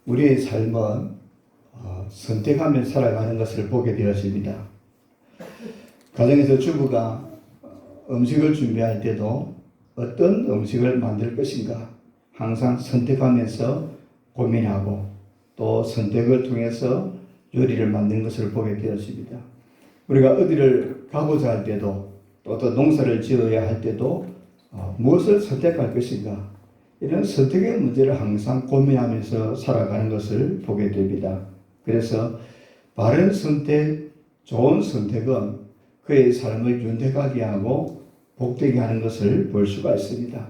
우리의 삶은 선택하며 살아가는 것을 보게 되었습니다. 가정에서 주부가 음식을 준비할 때도 어떤 음식을 만들 것인가 항상 선택하면서 고민하고 또 선택을 통해서 요리를 만드는 것을 보게 되었습니다. 우리가 어디를 가고자 할 때도 또 농사를 지어야 할 때도 무엇을 선택할 것인가 이런 선택의 문제를 항상 고민하면서 살아가는 것을 보게 됩니다. 그래서 바른 선택, 좋은 선택은 그의 삶을 윤택하게 하고 복되게 하는 것을 볼 수가 있습니다.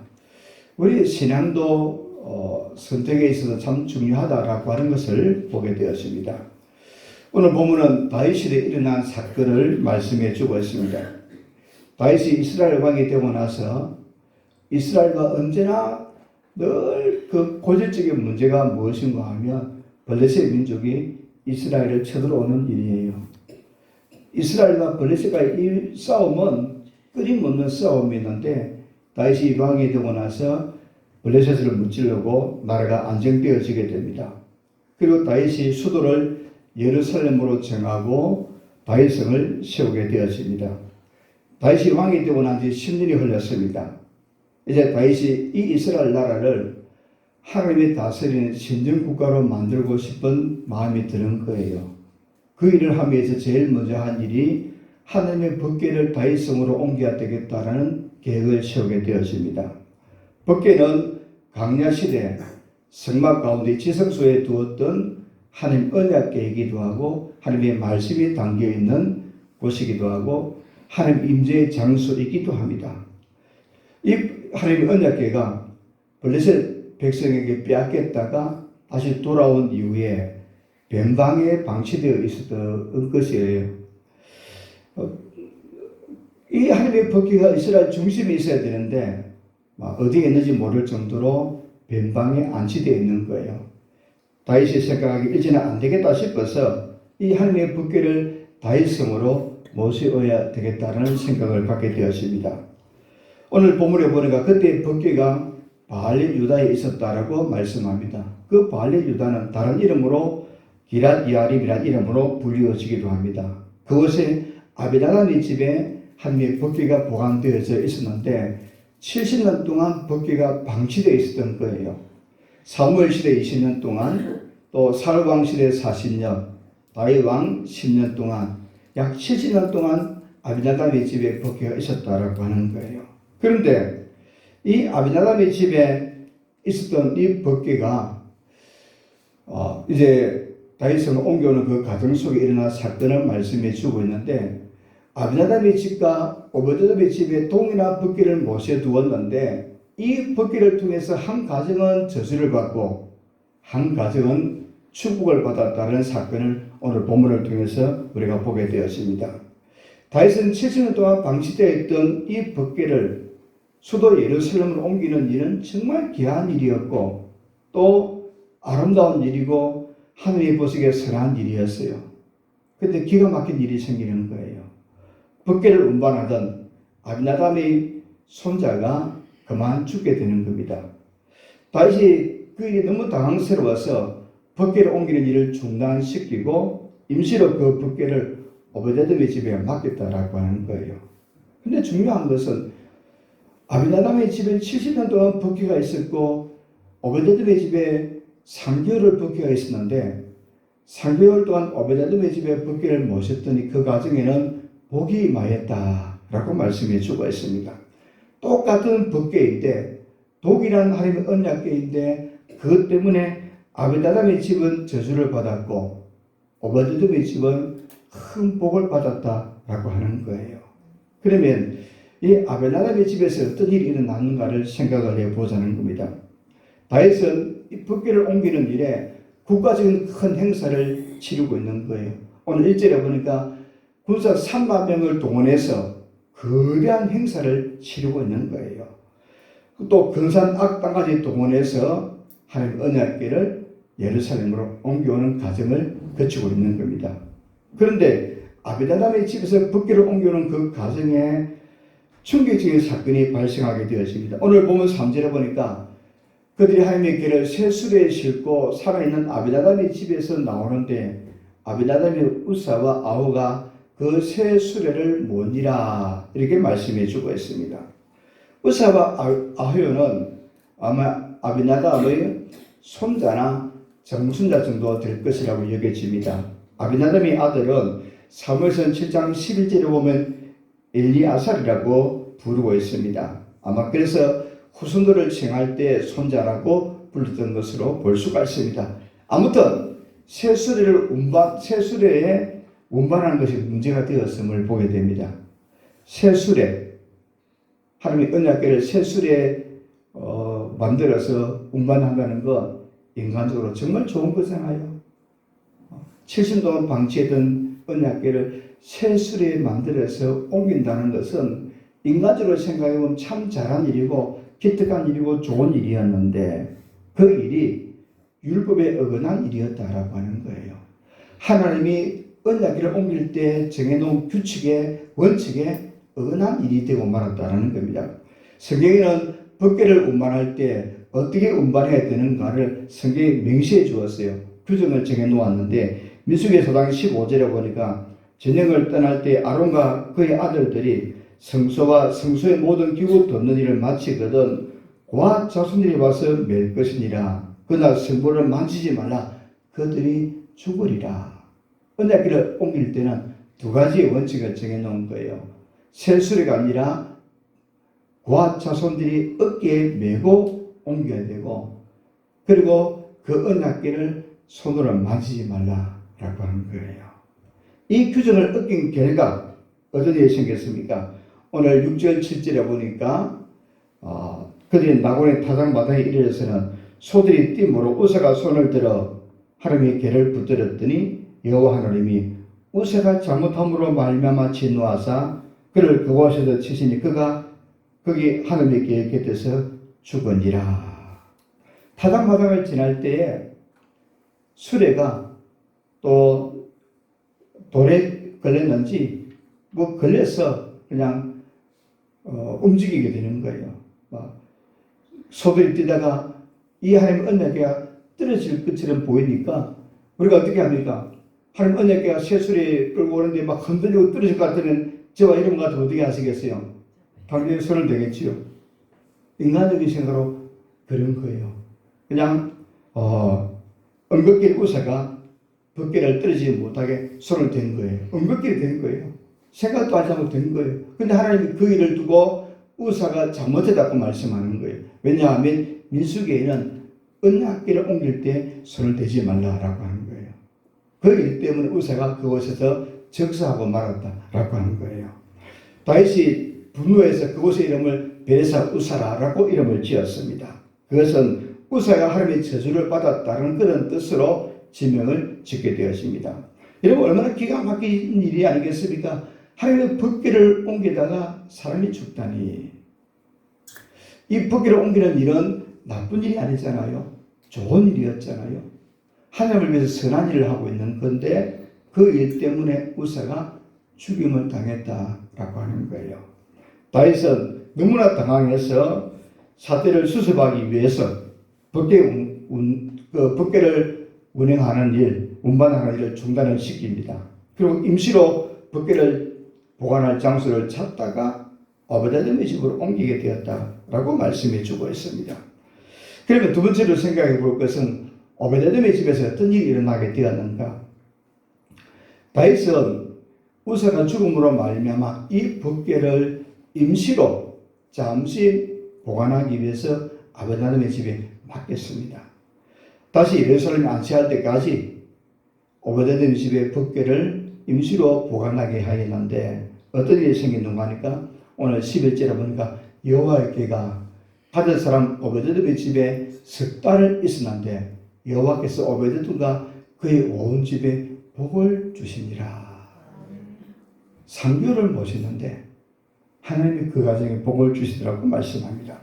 우리 신앙도 선택에 있어서 참 중요하다라고 하는 것을 보게 되었습니다. 오늘 본문은 다윗에 일어난 사건을 말씀해 주고 있습니다. 다윗이 이스라엘 왕이 되고 나서 이스라엘과 언제나 늘 그 고질적인 문제가 무엇인가 하면 블레셋 민족이 이스라엘을 쳐들어오는 일이에요. 이스라엘과 블레셋과의 이 싸움은 끊임없는 싸움이었는데 다윗이 왕이 되고 나서 블레셋을 무찌르고 나라가 안정되어지게 됩니다. 그리고 다윗이 수도를 예루살렘으로 정하고 다윗성을 세우게 되었습니다. 다윗이 왕이 되고 난 뒤 10년이 흘렀습니다. 이제 다윗이 이 이스라엘 나라를 하나님이 다스리는 신정국가로 만들고 싶은 마음이 드는 거예요. 그 일을 하기 위해서 제일 먼저 한 일이 하나님의 법궤를 다윗성으로 옮겨야 되겠다라는 계획을 세우게 되었습니다. 법궤는 광야시대 성막 가운데 지성소에 두었던 하나님 언약궤이기도 하고 하나님의 말씀이 담겨있는 곳이기도 하고 하나님 임재의 장소이기도 합니다. 이 하나님의 언약궤가 블레셋 백성에게 빼앗겼다가 다시 돌아온 이후에 변방에 방치되어 있었던 것이에요. 이 하나님의 법궤가 이스라엘 중심에 있어야 되는데 어디에 있는지 모를 정도로 변방에 안치되어 있는 거예요. 다윗이 생각하기 이제는 안 되겠다 싶어서 이 하나님의 법궤를 다윗성으로 모셔야 되겠다는 생각을 갖게 되었습니다. 오늘 본문에 보니까 그때 법궤가 바알렛 유다에 있었다라고 말씀합니다. 그 바알렛 유다는 다른 이름으로 기랏 여아림이라는 이름으로 불리워지기도 합니다. 그곳에 아비나답의 집에 하나님의 법궤가 보관되어져 있었는데 70년 동안 법궤가 방치되어 있었던 거예요. 사무엘 시대 20년 동안 또 사울 왕 시대 40년, 다윗 왕 10년 동안 약 70년 동안 아비나답의 집에 법궤가 있었다라고 하는 거예요. 그런데 이 아비나답의 집에 있었던 이 법궤가 이제 다윗성을 옮겨오는 그 과정 속에 일어난 사건을 말씀해 주고 있는데 아비나답의 집과 오베데돔의 집에 동일한 법궤를 모셔두었는데 이 법궤를 통해서 한 가정은 저주를 받고 한 가정은 축복을 받았다는 사건을 오늘 본문을 통해서 우리가 보게 되었습니다. 다윗은 70년 동안 방치되어 있던 이 법궤를 수도 예루살렘으로 옮기는 일은 정말 귀한 일이었고 또 아름다운 일이고 하느님 보시기에 선한 일이었어요. 그런데 기가 막힌 일이 생기는 거예요. 법궤를 운반하던 아비나답의 손자가 그만 죽게 되는 겁니다. 다윗이 그 일이 너무 당황스러워서 법궤를 옮기는 일을 중단시키고 임시로 그 법궤를 오베데돔의 집에 맡겼다라고 하는 거예요. 근데 중요한 것은 아비나답의 집에 70년 동안 법궤가 있었고 오베데돔의 집에 3개월을 법궤가 있었는데 3개월 동안 오베데돔의 집에 법궤를 모셨더니 그 가정에는 복이 임하였다라고 말씀해 주고 있습니다. 똑같은 법궤인데 독이라는 하나님의 언약궤인데 그것 때문에 아비나답의 집은 저주를 받았고 오베데돔의 집은 큰 복을 받았다라고 하는 거예요. 그러면 이 아비나답의 집에서 어떤 일이 일어났는가를 생각을 해보자는 겁니다. 다윗은 이 법궤를 옮기는 일에 국가적인 큰 행사를 치르고 있는 거예요. 오늘 1절에 보니까 군사 3만 명을 동원해서 거대한 행사를 치르고 있는 거예요. 또 근산 악당까지 동원해서 하나님 언약궤를 예루살렘으로 옮겨오는 과정을 거치고 있는 겁니다. 그런데 아비나답의 집에서 법궤를 옮겨오는 그 과정에 충격적인 사건이 발생하게 되었습니다. 오늘 보면 3절에 보니까 그들이 하나님의 길을 새 수레에 싣고 살아있는 아비나답의 집에서 나오는데 아비나답의 우사와 아우가 그 새 수레를 모니라 이렇게 말씀해 주고 있습니다. 우사와 아후는 아마 아비나답의 손자나 정순자 정도 될 것이라고 여겨집니다. 아비나답의 아들은 사무엘상 7장 11절에 보면 엘리아살이라고 부르고 있습니다. 아마 그래서 후손들을 칭할 때 손자라고 불렀던 것으로 볼 수가 있습니다. 아무튼 새 수레에 운반하는 것이 문제가 되었음을 보게 됩니다. 새 수레, 하나님의 언약궤를 새 수레에 만들어서 운반한다는 건 인간적으로 정말 좋은 거잖아요. 70년 동안 방치했던 언약궤를 새 수레에 만들어서 옮긴다는 것은 인간적으로 생각해보면 참 잘한 일이고 기특한 일이고 좋은 일이었는데 그 일이 율법에 어긋난 일이었다라고 하는 거예요. 하나님이 언약궤를 옮길 때 정해놓은 규칙에 원칙에 어긋난 일이 되고 말았다는 겁니다. 성경에는 법궤를 운반할 때 어떻게 운반해야 되는가를 성경에 명시해 주었어요. 규정을 정해 놓았는데 민수기 4장 15절에 보니까 전쟁을 떠날 때 아론과 그의 아들들이 성소와 성소의 모든 기구 덮는 일을 마치거든 고아 자손들이 와서 맬 것이니라. 그러나 성물을 만지지 말라. 그들이 죽으리라. 언약궤를 옮길 때는 두 가지의 원칙을 정해놓은 거예요. 새 수레가 아니라 고아 자손들이 어깨에 메고 옮겨야 되고 그리고 그 언약궤를 손으로 만지지 말라라고 하는 거예요. 이 규정을 어긴 결과 어떤 일이 생겼습니까? 오늘 6절 7절에 보니까 그들이 나곤의 타작마당에 이르러서는 소들이 띠므로 우사가 손을 들어 하나님의 궤를 붙들었더니 여호와 하나님이 우사가 잘못함으로 말미암아 진노하사 그를 그곳에서 치시니 그가 거기 하나님의 궤 곁에서 죽으니라. 타작마당을 지날 때에 수레가 또 돌에 걸렸는지 뭐 걸려서 그냥 움직이게 되는 거예요. 소들이 뛰다가 이 하나님 언약궤가 떨어질 것처럼 보이니까 우리가 어떻게 합니까? 하나님 언약궤가 새 수레에 끌고 오는데 막 흔들리고 떨어질 것 같으면 저와 이런 것 같으면 어떻게 하시겠어요? 당연히 손을 대겠지요. 인간적인 생각으로 그런 거예요. 그냥 언급길 우사가 법궤를 떨어지지 못하게 손을 댄 거예요. 언급길이 된 거예요. 생각도 하지 않고 된 거예요. 근데 하나님이 그 일을 두고 우사가 잘못했다고 말씀하는 거예요. 왜냐하면 민수기에는 언약궤를 옮길 때 손을 대지 말라라고 하는 거예요. 그 일 때문에 우사가 그곳에서 적사하고 말았다라고 하는 거예요. 다윗이 분노해서 그곳의 이름을 베레사 우사라라고 이름을 지었습니다. 그것은 우사가 하나님의 저주를 받았다는 그런 뜻으로 지명을 짓게 되었습니다. 여러분 얼마나 기가 막힌 일이 아니겠습니까? 하나님의 법궤를 옮기다가 사람이 죽다니. 이 법궤를 옮기는 일은 나쁜 일이 아니잖아요. 좋은 일이었잖아요. 하나님을 위해서 선한 일을 하고 있는 건데 그 일 때문에 우사가 죽임을 당했다라고 하는 거예요. 다윗은 너무나 당황해서 사태를 수습하기 위해서 법궤를 운행하는 일, 운반하는 일을 중단을 시킵니다. 그리고 임시로 법궤를 보관할 장소를 찾다가 오베데돔의 집으로 옮기게 되었다라고 말씀해 주고 있습니다. 그러면 두 번째로 생각해 볼 것은 오베데돔의 집에서 어떤 일이 일어나게 되었는가? 다윗은 우사가 죽음으로 말미암아 이 법궤를 임시로 잠시 보관하기 위해서 오베데돔의 집에 맡겼습니다. 다시 예루살렘에 안치할 때까지 오베데돔 집의 법궤를 임시로 보관하게 하였는데 어떤 일이 생겼는가 하니까 오늘 11절에 보니까 여호와의 궤가 받은 사람 오베데돔의 집에 석 달을 있었는데 여호와께서 오베데돔과 그의 온 집에 복을 주시니라. 3개월을 모셨는데 하나님이 그 가정에 복을 주시더라고 말씀합니다.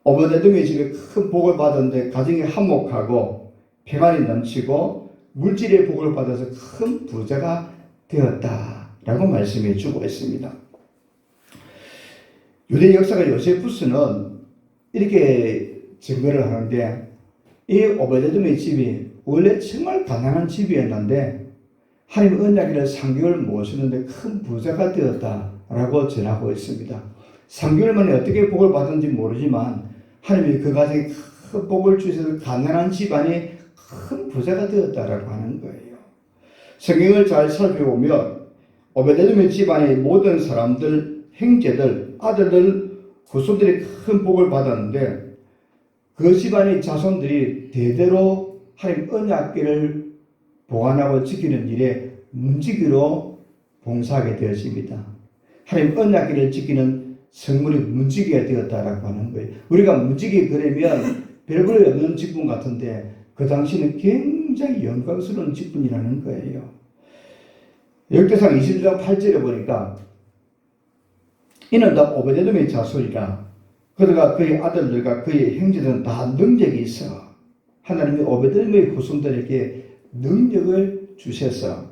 오베데돔의 집에 큰 복을 받았는데 가정이 화목하고 평안이 넘치고 물질의 복을 받아서 큰 부자가 되었다라고 말씀해 주고 있습니다. 유대 역사가 요세푸스는 이렇게 증거를 하는데, 이 오베데돔의 집이 원래 정말 가난한 집이었는데 하나님 언약궤를 3개월 모시는데 큰 부자가 되었다라고 전하고 있습니다. 3개월 만에 어떻게 복을 받은지 모르지만 하나님이 그 가정에 큰 복을 주셔서 가난한 집안이 큰 부자가 되었다라고 하는 거예요. 성경을 잘 살펴보면 오베데돔의 집안의 모든 사람들, 형제들, 아들들, 후손들이 큰 복을 받았는데 그 집안의 자손들이 대대로 하나님 언약궤를 보관하고 지키는 일에 문지기로 봉사하게 되었습니다. 하나님 언약궤를 지키는 성물이 문지기가 되었다라고 하는 거예요. 우리가 문지기 그러면 별볼이 없는 직분 같은데 그 당시는 굉장히 영광스러운 직분이라는 거예요. 역대상 21장 8절에 보니까 이는 다 오베데돔의 자손이라 그러가 그의 아들들과 그의 형제들은 다 능력이 있어 하나님이 오베데돔의 후손들에게 능력을 주셔서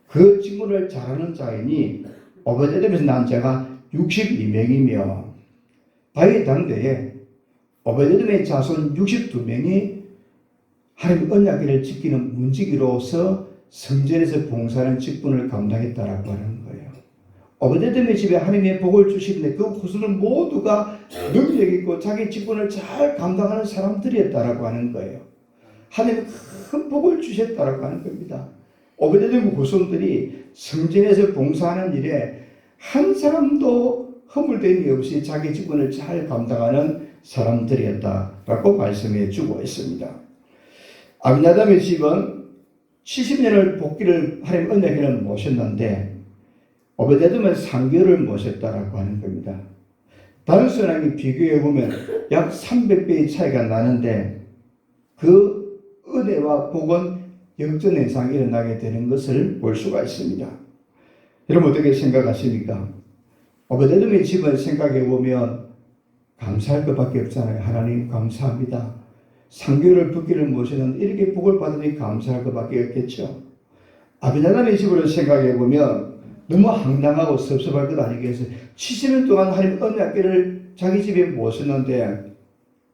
그 직분을 잘하는 자이니 오베데돔에서 난 자가 62명이며 바위 당대에 오베데돔의 자손 62명이 하나님 언약궤를 지키는 문지기로서 성전에서 봉사하는 직분을 감당했다라고 하는 거예요. 오베데돔의 집에 하나님의 복을 주시는데 그 후손은 모두가 능력 있고 자기 직분을 잘 감당하는 사람들이었다라고 하는 거예요. 하나님이 큰 복을 주셨다라고 하는 겁니다. 오베데돔 후손들이 성전에서 봉사하는 일에 한 사람도 허물됨이 없이 자기 직분을 잘 감당하는 사람들이었다라고 말씀해 주고 있습니다. 아비나답의 집은 70년을 복기를 하나님 언약궤를 모셨는데 오베데돔은 3개월을 모셨다라고 하는 겁니다. 단순하게 비교해 보면 약 300배의 차이가 나는데 그 은혜와 복은 역전해상 일어나게 되는 것을 볼 수가 있습니다. 여러분 어떻게 생각하십니까? 오베데돔의 집을 생각해 보면 감사할 것밖에 없잖아요. 하나님 감사합니다. 3개월을 복기를 모시는 이렇게 복을 받으니 감사할 것밖에 없겠죠. 아비나답의 집을 생각해 보면 너무 황당하고 섭섭할 것 아니겠어요? 70년 동안 하나님 언약궤를 자기 집에 모셨는데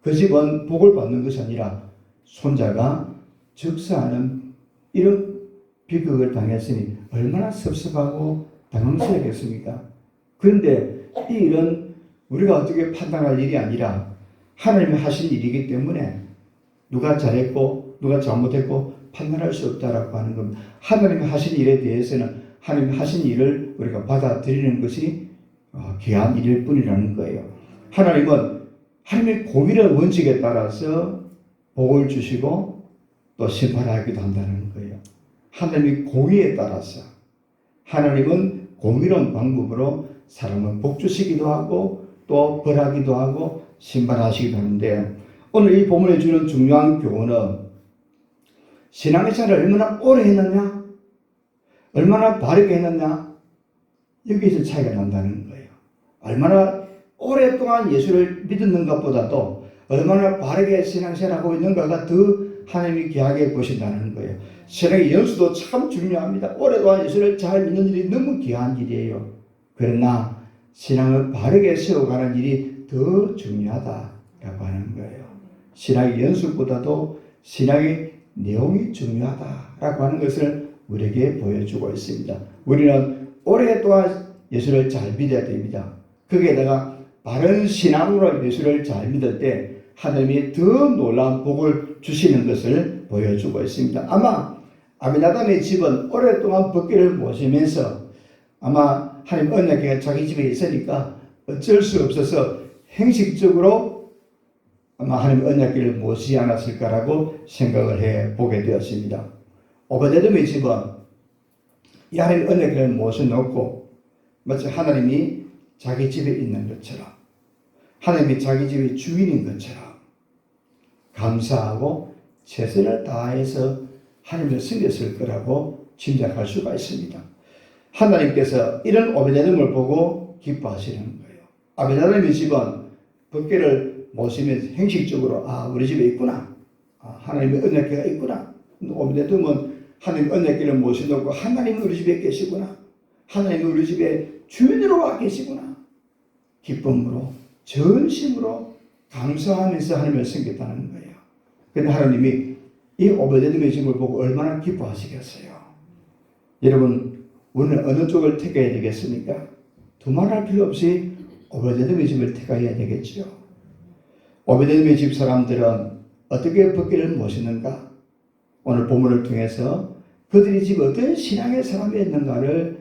그 집은 복을 받는 것이 아니라 손자가 즉사하는 이런 비극을 당했으니 얼마나 섭섭하고 당황스럽겠습니까? 그런데 이 일은 우리가 어떻게 판단할 일이 아니라 하나님이 하신 일이기 때문에 누가 잘했고 누가 잘못했고 판단할 수 없다라고 하는 겁니다. 하나님이 하신 일에 대해서는 하나님이 하신 일을 우리가 받아들이는 것이 귀한 일일 뿐이라는 거예요. 하나님은 하나님의 공의의 원칙에 따라서 복을 주시고 또 심판하기도 한다는 거예요. 하나님의 공의에 따라서 하나님은 공의로운 방법으로 사람은 복 주시기도 하고 또 벌하기도 하고 심판하시기도 하는데 오늘 이 본문에 주는 중요한 교훈은 신앙의 생활을 얼마나 오래 했느냐 얼마나 바르게 했느냐 여기서 차이가 난다는 거예요. 얼마나 오랫동안 예수를 믿는 것보다도 얼마나 바르게 신앙생활하고 있는가가 더 하나님이 귀하게 보신다는 거예요. 신앙의 연수도 참 중요합니다. 오랫동안 예수를 잘 믿는 일이 너무 귀한 일이에요. 그러나 신앙을 바르게 세워가는 일이 더 중요하다라고 하는 거예요. 신앙의 연수보다도 신앙의 내용이 중요하다라고 하는 것을 우리에게 보여주고 있습니다. 우리는 오랫동안 예수를 잘 믿어야 됩니다. 거기에다가 바른 신앙으로 예수를 잘 믿을 때 하나님이 더 놀라운 복을 주시는 것을 보여주고 있습니다. 아마 아비나답의 집은 오랫동안 복기를 모시면서 아마 하나님 언약궤가 자기 집에 있으니까 어쩔 수 없어서 형식적으로 아마 하나님 언약궤를 모시지 않았을까라고 생각을 해보게 되었습니다. 오베데돔의 집은 이 하나님 언약궤를 모셔놓고 마치 하나님이 자기 집에 있는 것처럼 하나님이 자기 집의 주인인 것처럼 감사하고 최선을 다해서 하나님을 섬겼을 거라고 짐작할 수가 있습니다. 하나님께서 이런 오베데돔을 보고 기뻐하시는 거예요. 아비나답의 집은 법궤를 모시면서 형식적으로 우리 집에 있구나. 하나님의 언약궤가 있구나. 오베데돔은 하나님 언약궤를 모셔놓고 하나님이 우리 집에 계시구나. 하나님이 우리 집에 주인으로 와 계시구나. 기쁨으로 전심으로 감사하면서 하나님을 섬겼다는 거예요. 근데 하나님이 이 오베데돔의 집을 보고 얼마나 기뻐하시겠어요. 여러분, 우리는 어느 쪽을 택해야 되겠습니까? 두말할 필요 없이 오베데돔의 집을 택해야 되겠죠. 오베데돔의 집 사람들은 어떻게 벗기를 모시는가? 오늘 본문을 통해서 그들이 지금 어떤 신앙의 사람이었는가를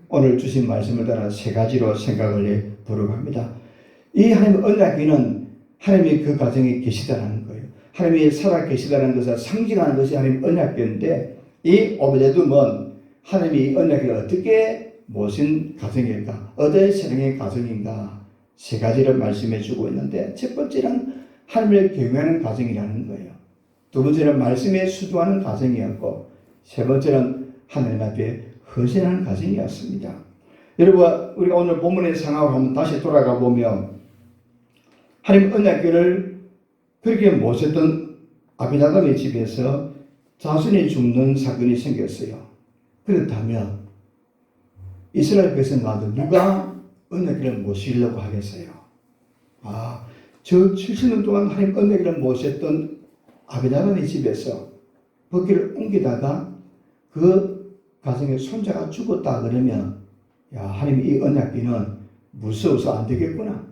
오늘 주신 말씀을 따라 세 가지로 생각을 해보려고 합니다. 이 하나님의 언약궤는 하나님이 그 가정에 계시다는 거예요. 하나님이 살아 계시다는 것을 상징하는 것이 하나님의 언약궤인데, 이 오베데돔은 하나님이 이 언약궤를 어떻게 모신 가정일까? 어떤 신앙의 가정인가? 세 가지를 말씀해 주고 있는데, 첫 번째는 하나님을 경외하는 가정이라는 거예요. 두 번째는 말씀에 수도하는 가정이었고, 세 번째는 하나님 앞에 헌신하는 가정이었습니다. 여러분, 우리가 오늘 본문의 상황을 한번 다시 돌아가 보면 하나님 언약궤를 그렇게 모셨던 아비나답의 집에서 자손이 죽는 사건이 생겼어요. 그렇다면 이스라엘 백성가운데 누가 언약궤를 모시려고 하겠어요? 저 70년 동안 하나님 언약궤를 모셨던 아비나답의 집에서 벗기를 옮기다가 그 가정에 손자가 죽었다 그러면, 야, 하나님 이 언약궤는 무서워서 안 되겠구나.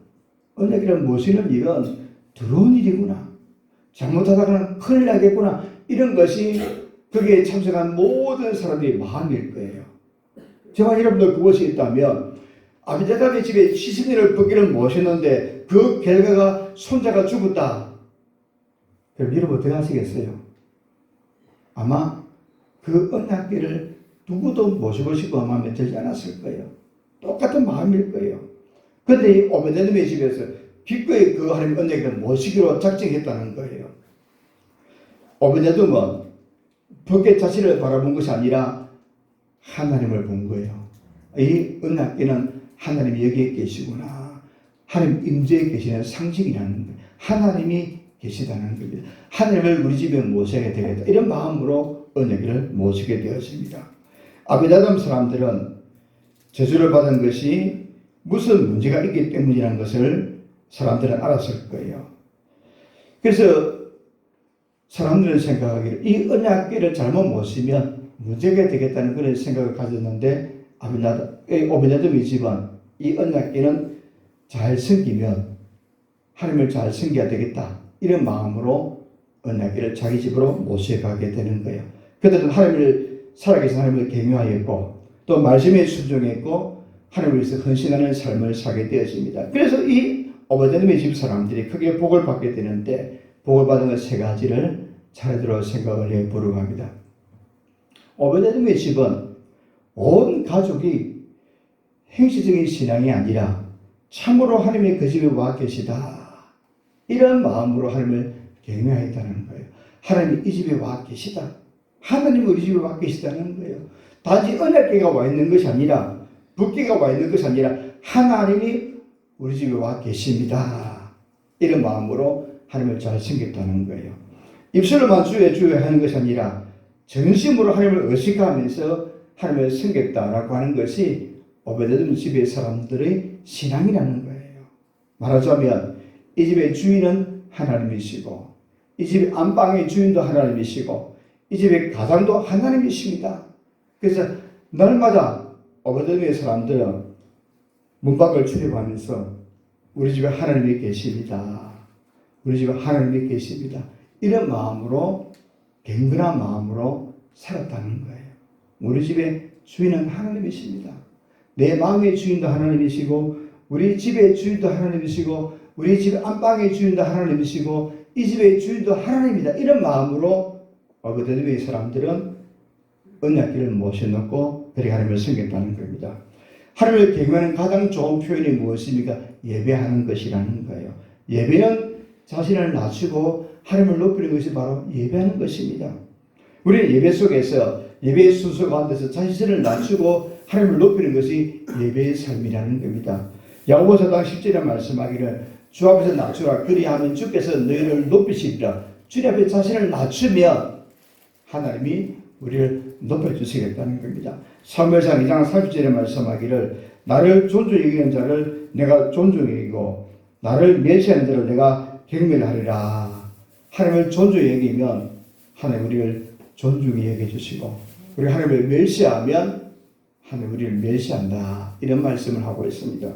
언약궤를 모시는 일은 두려운 일이구나. 잘못하다가는 큰일 나겠구나. 이런 것이 거기에 참석한 모든 사람들의 마음일 거예요. 저와 여러분들 그것이 있다면, 아비나답의 집에 70년을 벗기를 모셨는데 그 결과가 손자가 죽었다. 그럼 여러분 어떻게 하시겠어요? 아마 그 언약궤를 누구도 모시고 싶어 마음에 들지 않았을 거예요. 똑같은 마음일 거예요. 그런데 이 오베데돔의 집에서 기꺼이 그 하나님 언약궤를 모시기로 작정했다는 거예요. 오베데돔은 벗개 자신을 바라본 것이 아니라 하나님을 본 거예요. 이 언약궤는 하나님이 여기에 계시구나. 하나님 임재에 계시는 상징이라는 거예요. 하나님이 계시다는 겁니다. 하나님을 우리 집에 모셔야 되겠다. 이런 마음으로 언약궤를 모시게 되었습니다. 아비나답 사람들은 저주를 받은 것이 무슨 문제가 있기 때문이라는 것을 사람들은 알았을 거예요. 그래서 사람들은 생각하기를 이 언약궤를 잘못 모시면 문제가 되겠다는 그런 생각을 가졌는데, 오베데돔의 집은 이 언약궤는 잘 섬기면 하나님을 잘 섬겨야 되겠다. 이런 마음으로 언약궤를 자기 집으로 모셔가게 되는 거예요. 그들은 하나님을 살아계신 하나님을 경외하였고 또 말씀에 순종했고 하나님을 위해서 헌신하는 삶을 살게 되었습니다. 그래서 이 오베데돔의 집 사람들이 크게 복을 받게 되는데, 복을 받은 것 세 가지를 차례대로 생각을 해보려고 합니다. 오베데돔의 집은 온 가족이 행시적인 신앙이 아니라 참으로 하나님의 그 집에 와 계시다. 이런 마음으로 하나님을 경외했다는 거예요. 하나님이 이 집에 와 계시다. 하나님이 우리 집에 와 계시다는 거예요. 단지 언약궤가 와 있는 것이 아니라, 벗개가 와 있는 것이 아니라 하나님이 우리 집에 와 계십니다. 이런 마음으로 하나님을 잘 섬겼다는 거예요. 입술로만 주여 주여 하는 것이 아니라 전심으로 하나님을 의식하면서 하나님을 섬겼다라고 하는 것이 오베데돔 집의 사람들의 신앙이라는 거예요. 말하자면 이 집의 주인은 하나님이시고, 이 집의 안방의 주인도 하나님이시고, 이 집의 가장도 하나님이십니다. 그래서 날마다 오베데돔의 사람들은 문 밖을 출입하면서 우리 집에 하나님이 계십니다. 우리 집에 하나님이 계십니다. 이런 마음으로, 경건한 마음으로 살았다는 거예요. 우리 집의 주인은 하나님이십니다. 내 마음의 주인도 하나님이시고, 우리 집의 주인도 하나님이시고, 우리 집 안방의 주인도 하나님이시고, 이 집의 주인도 하나님이다. 이런 마음으로 오베데돔의 사람들은 언약궤를 모셔놓고 그렇게 하나님을 섬겼다는 겁니다. 하나님을 경외하는 가장 좋은 표현이 무엇입니까? 예배하는 것이라는 거예요. 예배는 자신을 낮추고 하나님을 높이는 것이 바로 예배하는 것입니다. 우리는 예배 속에서, 예배의 순서 가운데서 자신을 낮추고 하나님을 높이는 것이 예배의 삶이라는 겁니다. 야고보서 10절에 말씀하기를 주 앞에서 낮추라. 그리하면 주께서 너희를 높이시리라. 주님 앞에 자신을 낮추면 하나님이 우리를 높여주시겠다는 겁니다. 사무엘상 2장 30절에 말씀하기를 나를 존중히 여기는 자를 내가 존중히 여기고 나를 멸시하는 자를 내가 경배를 하리라. 하나님을 존중히 여기면 하나님 우리를 존중히 여겨주시고, 우리 하나님을 멸시하면 하나님 우리를 멸시한다. 이런 말씀을 하고 있습니다.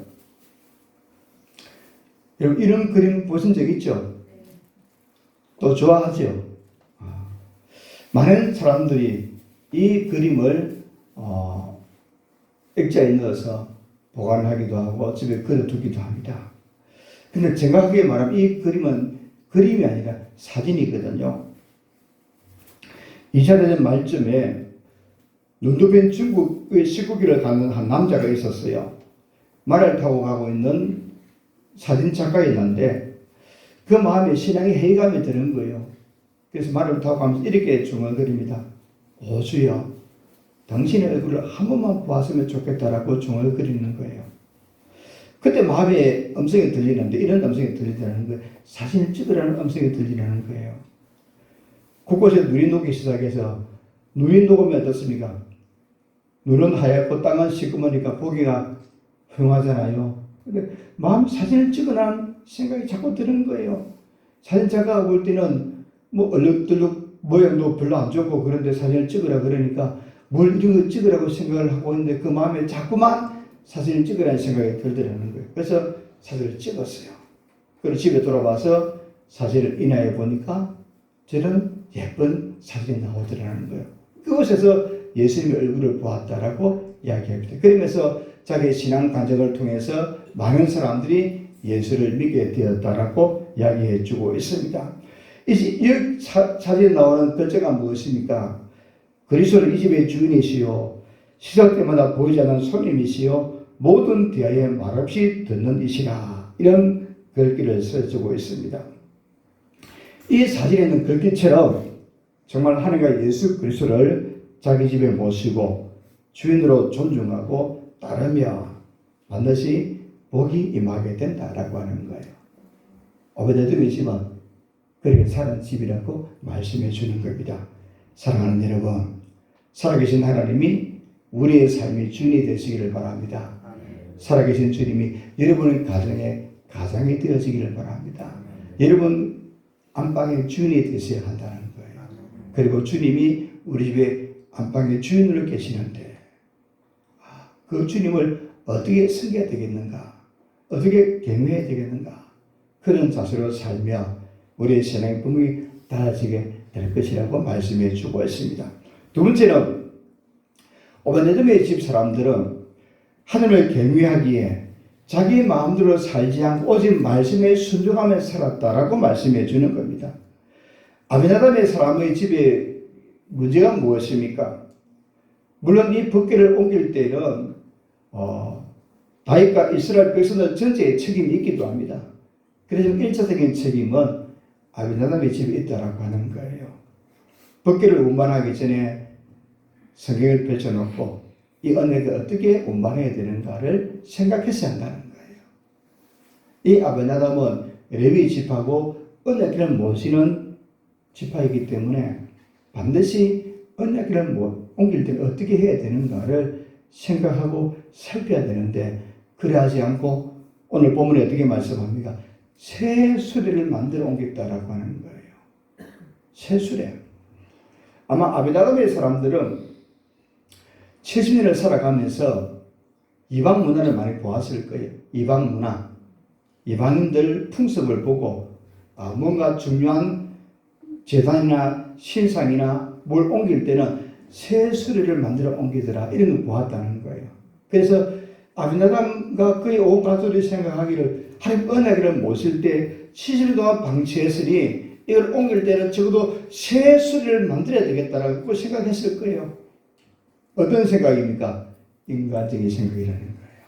여러분, 이런 그림 보신 적 있죠? 또 좋아하죠? 많은 사람들이 이 그림을 액자에 넣어서 보관하기도 하고 집에 걸어두기도 합니다. 근데 정확하게 말하면 이 그림은 그림이 아니라 사진이거든요. 2차 대전 말쯤에 눈두변 중국의 19기를 가는 한 남자가 있었어요. 말을 타고 가고 있는 사진 작가였는데 그 마음에 신앙의 회의감이 드는 거예요. 그래서 말을 타고 가면서 이렇게 중얼거립니다. 오 주여, 당신의 얼굴을 한 번만 보았으면 좋겠다라고 중얼거리는 거예요. 그때 마음에 음성이 들리는데, 이런 음성이 들리더라는 거예요. 사진을 찍으라는 음성이 들리라는 거예요. 곳곳에 눈이 녹기 시작해서, 눈이 녹으면 어떻습니까? 눈은 하얗고 땅은 시꺼머니까 보기가 흉하잖아요. 근데 마음 사진을 찍으라는 생각이 자꾸 드는 거예요. 사진 작가가 볼 때는 뭐 얼룩덜룩 모양도 별로 안 좋고 그런데 사진을 찍으라 그러니까 뭘 이런 거 찍으라고 생각을 하고 있는데 그 마음에 자꾸만 사진을 찍으라는 생각이 들더라는 거예요. 그래서 사진을 찍었어요. 그리고 집에 돌아와서 사진을 인화해 보니까 저런 예쁜 사진이 나오더라는 거예요. 그곳에서 예수님의 얼굴을 보았다라고 이야기합니다. 그러면서 자기의 신앙 간증을 통해서 많은 사람들이 예수를 믿게 되었다라고 이야기해 주고 있습니다. 이 사진에 나오는 글자가 무엇입니까? 그리스도는 이 집의 주인이시요 시작 때마다 보이지 않는 손님이시요 모든 대화에 말없이 듣는 이시라. 이런 글귀를 써주고 있습니다. 이 사진에 있는 글귀처럼 정말 하나님과 예수 그리스도를 자기 집에 모시고 주인으로 존중하고 따르며 반드시 복이 임하게 된다라고 하는 거예요. 오베데돔이지만 그렇게 사는 집이라고 말씀해 주는 겁니다. 사랑하는 여러분, 살아계신 하나님이 우리의 삶의 주인이 되시기를 바랍니다. 살아계신 주님이 여러분의 가장이 되어지기를 바랍니다. 여러분 안방의 주인이 되셔야 한다는 거예요. 그리고 주님이 우리 집에 안방의 주인으로 계시는데 그 주님을 어떻게 섬겨야 되겠는가? 어떻게 경외해야 되겠는가? 그런 자세로 살며 우리의 신앙의 품이 달라지게 될 것이라고 말씀해 주고 있습니다. 두 번째는 오베데돔의 집 사람들은 하나님을 경외하기에 자기 마음대로 살지 않고 오직 말씀에 순종하며 살았다라고 말씀해 주는 겁니다. 아비나답의 사람의 집에 문제가 무엇입니까? 물론 이 법궤를 옮길 때는 다윗과 이스라엘 백성들 전체의 책임이 있기도 합니다. 그래서 1차적인 책임은 아비나답의 집에 있다라고 하는 거예요. 법궤를 운반하기 전에 성경을 펼쳐놓고 이 언약을 어떻게 운반해야 되는가를 생각했어야 한다는 거예요. 이 아비나답은 레위 지파고 언약궤를 모시는 지파이기 때문에 반드시 언약궤를 옮길 때 어떻게 해야 되는가를 생각하고 살펴야 되는데 그래하지 않고 오늘 본문에 어떻게 말씀합니까? 새 수레를 만들어 옮겼다라고 하는 거예요. 새 수레. 아마 아비나답의 사람들은 70년을 살아가면서 이방 문화를 많이 보았을 거예요. 이방 문화. 이방인들 풍습을 보고 뭔가 중요한 제단이나 신상이나 뭘 옮길 때는 새 수레를 만들어 옮기더라. 이런 걸 보았다는 거예요. 그래서 아비나답과 그의 온 가족들이 생각하기를 하나님 언약을 모실 때 70년 동안 방치했으니 이걸 옮길 때는 적어도 새 수레를 만들어야 되겠다라고 생각했을 거예요. 어떤 생각입니까? 인간적인 생각이라는 거예요.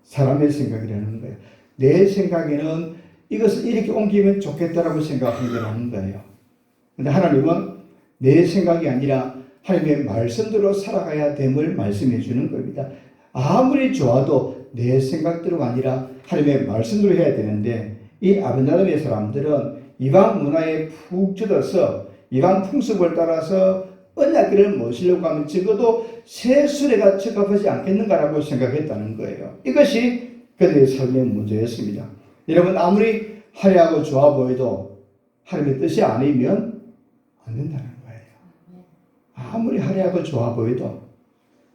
사람의 생각이라는 거예요. 내 생각에는 이것을 이렇게 옮기면 좋겠다라고 생각한 거라는 거예요. 그런데 하나님은 내 생각이 아니라 하나님의 말씀대로 살아가야 됨을 말씀해 주는 겁니다. 아무리 좋아도 내 생각대로가 아니라 하나님의 말씀대로 해야 되는데 이 아비나답의 사람들은 이방 문화에 푹 젖어서 이방 풍습을 따라서 언약궤를 모시려고 하면 적어도 새 수레가 적합하지 않겠는가라고 생각했다는 거예요. 이것이 그들의 삶의 문제였습니다. 여러분 아무리 화려하고 좋아 보여도 하나님의 뜻이 아니면 안 된다는 거예요. 아무리 화려하고 좋아 보여도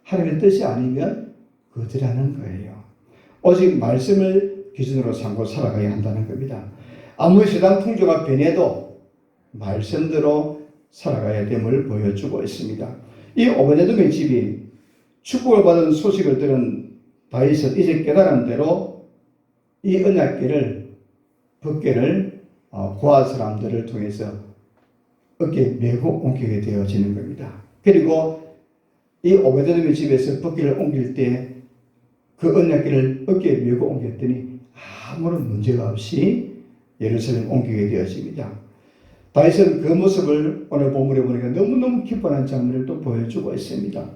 하나님의 뜻이 아니면 거절하는 거예요. 오직 말씀을 기준으로 삼고 살아가야 한다는 겁니다. 아무리 세상 풍조가 변해도 말씀대로 살아가야 됨을 보여주고 있습니다. 이 오베데돔의 집이 축복을 받은 소식을 들은 다윗은 이제 깨달은 대로 이 언약궤를 법궤를 고아 사람들을 통해서 어깨에 메고 옮기게 되어지는 겁니다. 그리고 이 오베데돔의 집에서 법궤를 옮길 때 그 언약궤를 어깨에 메고 옮겼더니 아무런 문제가 없이 예루살렘 옮기게 되어집니다. 다윗은 그 모습을 오늘 본문에 보니까 너무너무 기뻐하는 장면을 또 보여주고 있습니다.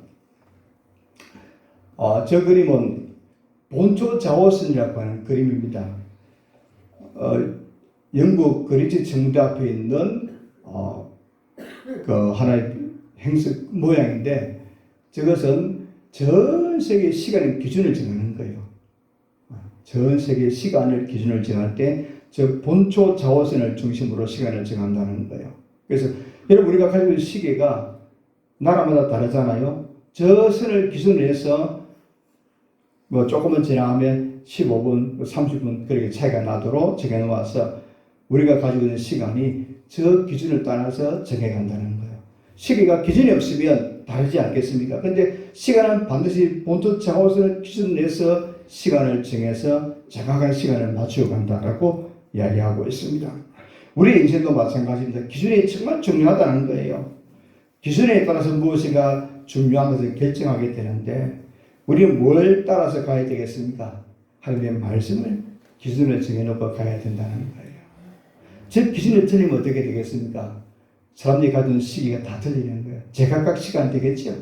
저 그림은 본초 자워슨이라고 하는 그림입니다. 영국 그리치 청문대 앞에 있는 그 하나의 행석 모양인데 저것은 전 세계 시간의 기준을 정하는 거예요. 전 세계 시간을 기준을 정할 때 저 본초 자워선을 중심으로 시간을 정한다는 거예요. 그래서 여러분 우리가 가지고 있는 시계가 나라마다 다르잖아요. 저 선을 기준으로 해서 뭐 조금만 지나면 15분, 30분 그렇게 차이가 나도록 정해놓아서 우리가 가지고 있는 시간이 저 기준을 따라서 정해간다는 거예요. 시계가 기준이 없으면 다르지 않겠습니까? 근데 시간은 반드시 본토 자오선을 기준으로 해서 시간을 정해서 정확한 시간을 맞추어 간다라고 이야기하고 있습니다. 우리 인생도 마찬가지입니다. 기준이 정말 중요하다는 거예요. 기준에 따라서 무엇인가 중요한 것을 결정하게 되는데 우리는 뭘 따라서 가야 되겠습니까? 하나님의 말씀을 기준을 정해놓고 가야 된다는 거예요. 제 기준을 틀리면 어떻게 되겠습니까? 사람들이 가진 시기가 다 틀리는 거예요. 제각각 시간 되겠죠?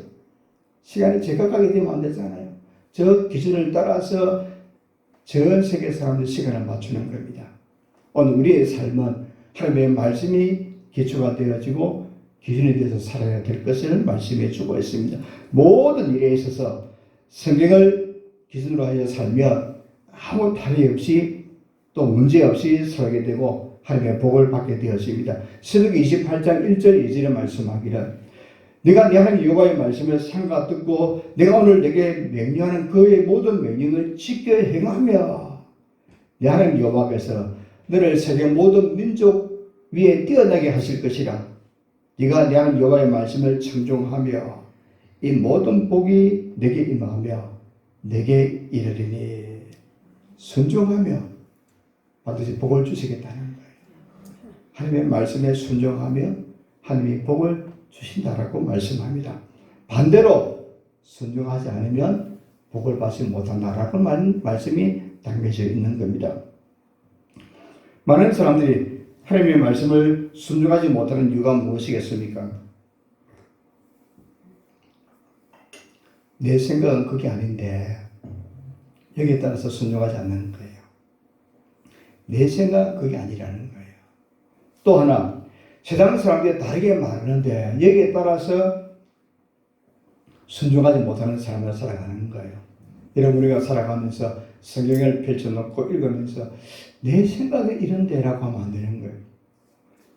시간이 제각각이 되면 안 되잖아요. 저 기준을 따라서 전 세계 사람들 시간을 맞추는 겁니다. 오늘 우리의 삶은 하나님의 말씀이 기초가 되어지고 기준이 되어서 살아야 될 것을 말씀해 주고 있습니다. 모든 일에 있어서 성경을 기준으로 하여 살면 아무 탈이 없이 또 문제 없이 살게 되고 하나님의 복을 받게 되었습니다. 신명기 28장 1절 2절에 말씀하기를 네가 네 하나님 여호와의 말씀을 삼가 듣고 내가 오늘 내게 명령하는 그의 모든 명령을 지켜 행하며 네 하나님 여호와께서 너를 세계 모든 민족 위에 뛰어나게 하실 것이라. 네가 네 하나님 여호와의 말씀을 청종하며 이 모든 복이 내게 임하며 내게 이르리니 순종하며 반드시 복을 주시겠다는 거예요. 하나님의 말씀에 순종하며 하나님이 복을 주신다라고 말씀합니다. 반대로 순종하지 않으면 복을 받지 못한다라고 말씀이 담겨져 있는 겁니다. 많은 사람들이 하나님의 말씀을 순종하지 못하는 이유가 무엇이겠습니까? 내 생각은 그게 아닌데 여기에 따라서 순종하지 않는 거예요. 내 생각은 그게 아니라는 거예요. 또 하나 세상 사람들이 다르게 말하는데 여기에 따라서 순종하지 못하는 삶을 살아가는 거예요. 여러분 우리가 살아가면서 성경을 펼쳐놓고 읽으면서 내 생각이 이런데라고 하면 안 되는 거예요.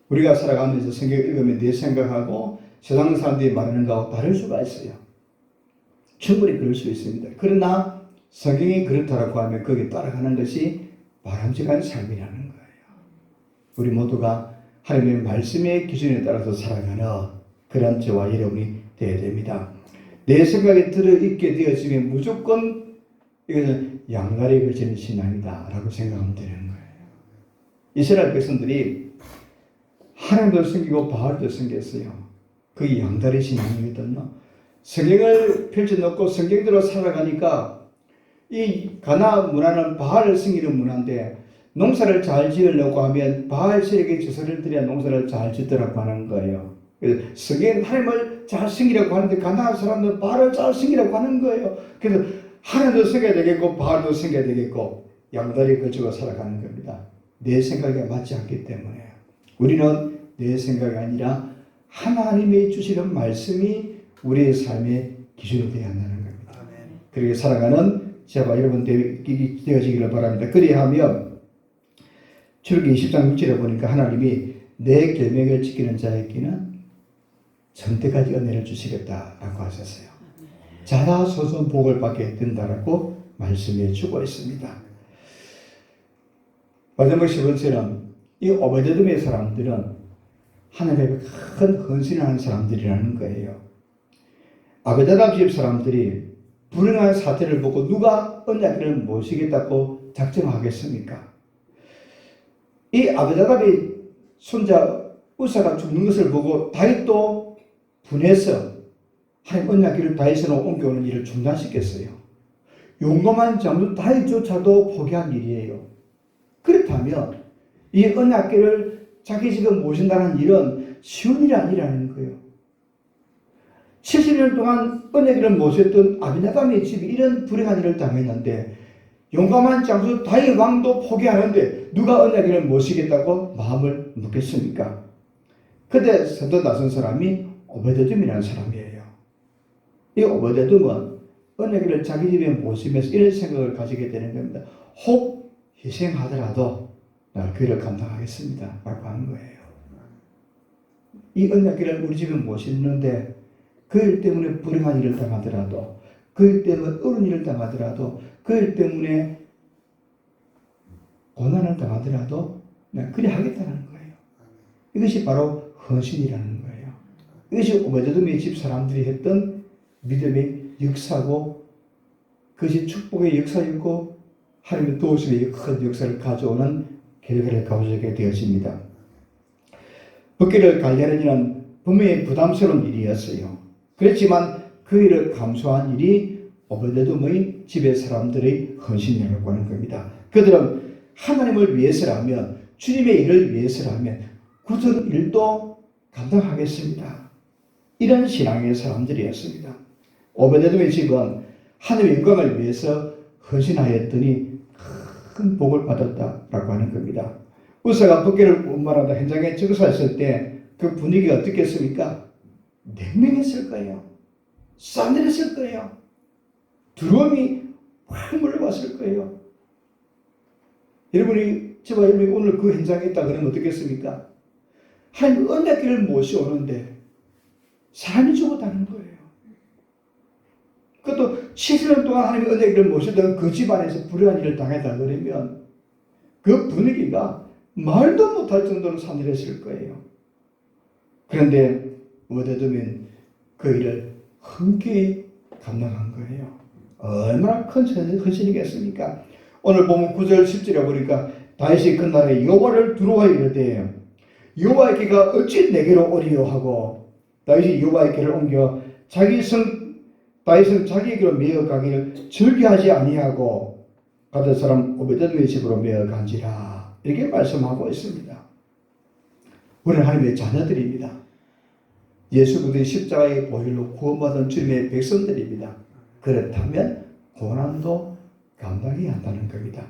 우리가 살아가면서 성경을 읽으면 내 생각하고 세상 사람들이 말하는 거하고 다를 수가 있어요. 충분히 그럴 수 있습니다. 그러나 성경이 그렇다라고 하면 거기에 따라가는 것이 바람직한 삶이라는 거예요. 우리 모두가 하나님의 말씀의 기준에 따라서 살아가는 그런 저와 여러분이 되어야 됩니다. 내 생각에 들어있게 되어지면 무조건 이것은 양다리에 걸치는 신앙이다 라고 생각하면 되는 거예요. 이스라엘 백성들이 하나님도 섬기고 바알도 섬겼어요. 그게 양다리 신앙이거든요. 성경을 펼쳐놓고 성경대로 살아가니까 이 가나안 문화는 바알을 섬기는 문화인데 농사를 잘 지으려고 하면 바알 신에게 제사를 드려야 농사를 잘 짓더라고 하는 거예요. 그래서 성경 하나님을 잘 섬기려고 하는데 가나안 사람들은 바알을 잘 섬기려고 하는 거예요. 그래서 하나님도 섬겨야 되겠고 바알도 섬겨야 되겠고 양다리에 걸치고 살아가는 겁니다. 내 생각에 맞지 않기 때문에 우리는 내 생각이 아니라 하나님이 주시는 말씀이 우리의 삶의 기준이 되어야 한다는 겁니다. 그렇게 살아가는 저와 여러분 되어지기를 바랍니다. 그리하면 출애굽기 20장 6절에 보니까 하나님이 내 계명을 지키는 자에게는 전대까지 은혜를 주시겠다라고 하셨어요. 자라소선 복을 받게 된다라고 말씀해 주고 있습니다. 마지막 10번째는 이 오베데돔의 사람들은 하나님의 큰 헌신을 하는 사람들이라는 거예요. 아베다담 집 사람들이 불행한 사태를 보고 누가 언약궤를 모시겠다고 작정하겠습니까? 이 아베다담의 손자 우사가 죽는 것을 보고 다윗도 분해서 하나님 언약궤를 다윗으로 옮겨오는 일을 중단시켰어요. 용감한 장수 다윗조차도 포기한 일이에요. 그렇다면 이 언약궤를 자기 집에 모신다는 일은 쉬운 일이 아니라는 거예요. 70년 동안 언약궤를 모셨던 아비나담의 집이 이런 불행한 일을 당했는데 용감한 장수 다윗 왕도 포기하는데 누가 언약궤를 모시겠다고 마음을 먹겠습니까? 그때 선뜻 나선 사람이 오베데돔이라는 사람이에요. 이 오베데돔은 언약궤를 자기 집에 모시면서 이런 생각을 가지게 되는 겁니다. 혹 희생하더라도 나 그 일을 감당하겠습니다 라고 하는 거예요. 이 언약궤를 우리 집에 모시는데 그 일 때문에 불행한 일을 당하더라도, 그 일 때문에 어려운 일을 당하더라도, 그 일 때문에 고난을 당하더라도 내가 그리 하겠다는 거예요. 이것이 바로 헌신이라는 거예요. 이것이 오베데돔의 집 사람들이 했던 믿음의 역사고, 그것이 축복의 역사이고 하나님의 도우심의 큰 역사를 가져오는 결과를 가져오게 되어집니다. 법궤를 관리하는 일은 분명히 부담스러운 일이었어요. 그렇지만 그 일을 감수한 일이 오베데돔의 집의 사람들의 헌신이라고 하는 겁니다. 그들은 하나님을 위해서라면, 주님의 일을 위해서라면 굳은 일도 감당하겠습니다. 이런 신앙의 사람들이었습니다. 오베데돔의 집은 하나님의 영광을 위해서 헌신하였더니 큰 복을 받았다라고 하는 겁니다. 우사가 법궤를 운반하다 현장에 즉사했을 때 그 분위기가 어떻겠습니까? 냉랭했을 거예요. 싸늘했을 거예요. 두려움이 확 몰려왔을 거예요. 저와 여러분이 오늘 그 현장에 있다 그러면 어떻겠습니까? 하나님 언약궤를 모셔오는데 사람이 죽었다는 거예요. 그것도 70년 동안 하나님의 언약궤를 모시던 그 집안에서 불행한 일을 당했다 그러면 그 분위기가 말도 못할 정도로 싸늘했을 거예요. 그런데 오베데돔은 그 일을 흔쾌히 감당한 거예요. 얼마나 큰 헌신이겠습니까? 오늘 보면 9절 10절에 보니까 다윗이 그날에 여호와를 두려워하여 이르되 여호와의 귀가 어찌 내게로 오리요 하고 다윗이 여호와의 귀를 옮겨 다윗은 자기에게로 메어 가기를 즐겨하지 아니하고 가드 사람 오베데돔의 집으로 메어 간지라 이렇게 말씀하고 있습니다. 우리는 하나님의 자녀들입니다. 예수 그리스도의 십자가의 보혈로 구원받은 주님의 백성들입니다. 그렇다면 고난도 감당해야 한다는 겁니다.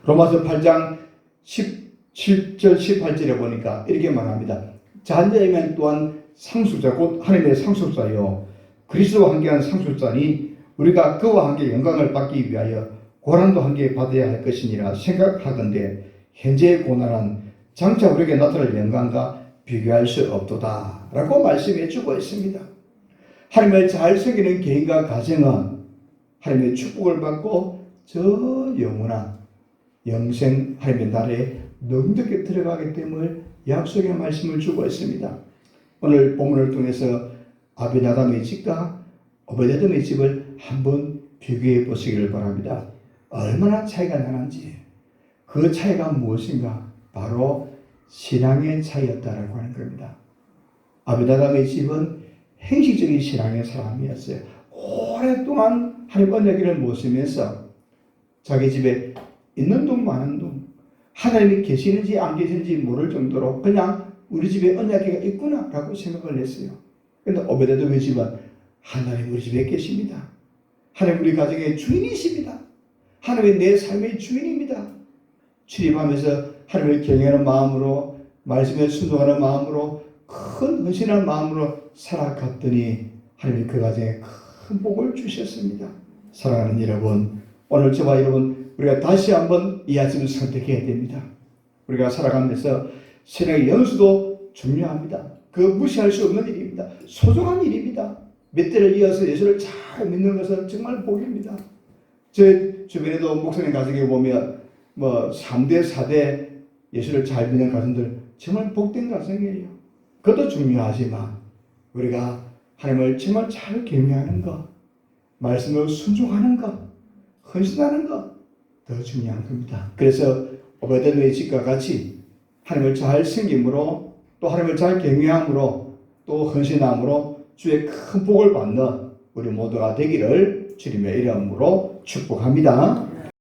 로마서 8장 17절 18절에 보니까 이렇게 말합니다. 자녀이면 또한 상속자 곧 하나님의 상속자요 그리스도와 함께한 상속자니 우리가 그와 함께 영광을 받기 위하여 고난도 함께 받아야 할 것이니라 생각하건대 현재의 고난은 장차 우리에게 나타날 영광과 비교할 수 없도다 라고 말씀해 주고 있습니다. 하나님을 잘 섬기는 개인과 가정은 하나님의 축복을 받고 저 영원한 영생 하나님의 나라에 넉넉히 들어가기 때문에 약속의 말씀을 주고 있습니다. 오늘 본문을 통해서 아비나담의 집과 오베데돔의 집을 한번 비교해 보시기를 바랍니다. 얼마나 차이가 나는지 그 차이가 무엇인가 바로 신앙의 차이였다라고 하는 겁니다. 아비나담의 집은 행식적인 신앙의 사람이었어요. 오랫동안 하나님 언약궤를 모시면서 자기 집에 있는 동 마는 동 하나님이 계시는지 안 계시는지 모를 정도로 그냥 우리 집에 언약궤가 있구나 라고 생각을 했어요. 그런데 오베데돔의 집은 하나님 우리 집에 계십니다. 하나님 우리 가정의 주인이십니다. 하나님이 내 삶의 주인입니다. 출입하면서 하나님을 경외하는 마음으로 말씀에 순종하는 마음으로 큰 헌신한 마음으로 살아갔더니 하나님이 그 가정에 큰 복을 주셨습니다. 사랑하는 여러분, 오늘 저와 여러분 우리가 다시 한번 이 아침을 선택해야 됩니다. 우리가 살아가면서 신앙의 연수도 중요합니다. 그 무시할 수 없는 일입니다. 소중한 일입니다. 몇 대를 이어서 예수를 잘 믿는 것은 정말 복입니다. 제 주변에도 목사님 가정에 보면 3대, 4대 예수를 잘 믿는 가정들 정말 복된 가정이에요. 그것도 중요하지만 우리가 하나님을 정말 잘 경외하는 것, 말씀을 순종하는 것, 헌신하는 것 더 중요한 겁니다. 그래서 오베데도의 집과 같이 하나님을 잘 섬김으로 또 하나님을 잘 경외함으로 또 헌신함으로 주의 큰 복을 받는 우리 모두가 되기를 주님의 이름으로 축복합니다.